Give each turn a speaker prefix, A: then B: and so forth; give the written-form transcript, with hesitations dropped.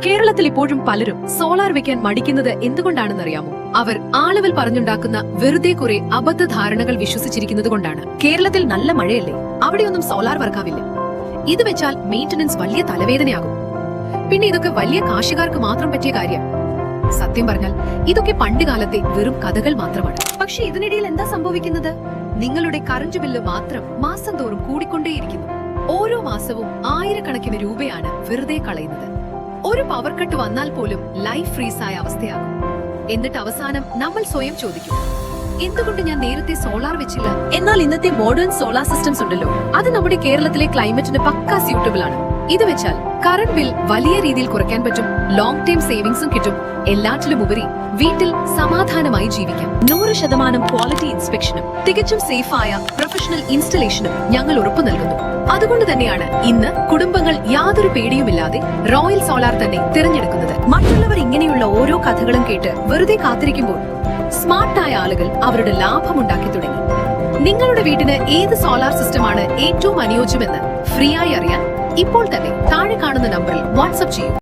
A: കേരളത്തിൽ ഇപ്പോഴും പലരും സോളാർ വെക്കാൻ മടിക്കുന്നത് എന്തുകൊണ്ടാണെന്നറിയാമോ? അവർ ആളുകൾ പറഞ്ഞുണ്ടാക്കുന്ന വെറുതെ കുറെ അബദ്ധ ധാരണകൾ വിശ്വസിച്ചിരിക്കുന്നത് കൊണ്ടാണ്. കേരളത്തിൽ നല്ല മഴയല്ലേ, അവിടെയൊന്നും സോളാർ വർക്കാവില്ല. ഇത് വെച്ചാൽ മെയിന്റനൻസ് വലിയ തലവേദനയാകും. പിന്നെ ഇതൊക്കെ വലിയ കാശുകാർക്ക് മാത്രം പറ്റിയ കാര്യം. സത്യം പറഞ്ഞാൽ ഇതൊക്കെ പണ്ട് കാലത്തെ വെറും കഥകൾ മാത്രമാണ്. പക്ഷെ ഇതിനിടയിൽ എന്താ സംഭവിക്കുന്നത്? നിങ്ങളുടെ കറന്റ് ബില്ല് മാത്രം മാസം തോറും കൂടിക്കൊണ്ടേയിരിക്കുന്നു. ഓരോ മാസവും ആയിരക്കണക്കിന് രൂപയാണ് വെറുതെ കളയുന്നത്. ഒരു പവർ കട്ട് വന്നാൽ പോലും ലൈഫ് ഫ്രീസായ അവസ്ഥയാകും. എന്നിട്ട് അവസാനം നമ്മൾ സ്വയം ചോദിക്കും, എന്തുകൊണ്ട് ഞാൻ നേരത്തെ സോളാർ വെച്ചില്ല? എന്നാൽ ഇന്നത്തെ മോഡേൺ സോളാർ സിസ്റ്റംസ് ഉണ്ടല്ലോ, അത് നമ്മുടെ കേരളത്തിലെ ക്ലൈമറ്റിന് പക്കാ സ്യൂട്ടബിൾ ആണ്. ഇത് വെച്ചാൽ കറന്റ് ബിൽ വലിയ രീതിയിൽ കുറയ്ക്കാൻ പറ്റും, ലോങ് ടൈം സേവിങ്സും കിട്ടും. എല്ലാറ്റിലും ഉപരി വീട്ടിൽ സമാധാനമായി ജീവിക്കാം. 100% ക്വാളിറ്റി ഇൻസ്പെക്ഷനും തികച്ചും സേഫായ പ്രൊഫഷണൽ ഇൻസ്റ്റലേഷനും ഞങ്ങൾ ഉറപ്പു നൽകുന്നു. അതുകൊണ്ട് തന്നെയാണ് ഇന്ന് കുടുംബങ്ങൾ യാതൊരു പേടിയുമില്ലാതെ റോയൽ സോളാർ തന്നെ തിരഞ്ഞെടുക്കുന്നത്. മറ്റുള്ളവർ ഇങ്ങനെയുള്ള ഓരോ കഥകളും കേട്ട് വെറുതെ കാത്തിരിക്കുമ്പോൾ സ്മാർട്ടായ ആളുകൾ അവരുടെ ലാഭമുണ്ടാക്കി തുടങ്ങി. നിങ്ങളുടെ വീട്ടിന് ഏത് സോളാർ സിസ്റ്റമാണ് ഏറ്റവും അനുയോജ്യമെന്ന് ഫ്രീ ആയി അറിയാൻ ഇപ്പോൾ തന്നെ താഴെ കാണുന്ന നമ്പറിൽ വാട്സ്ആപ്പ് ചെയ്യൂ.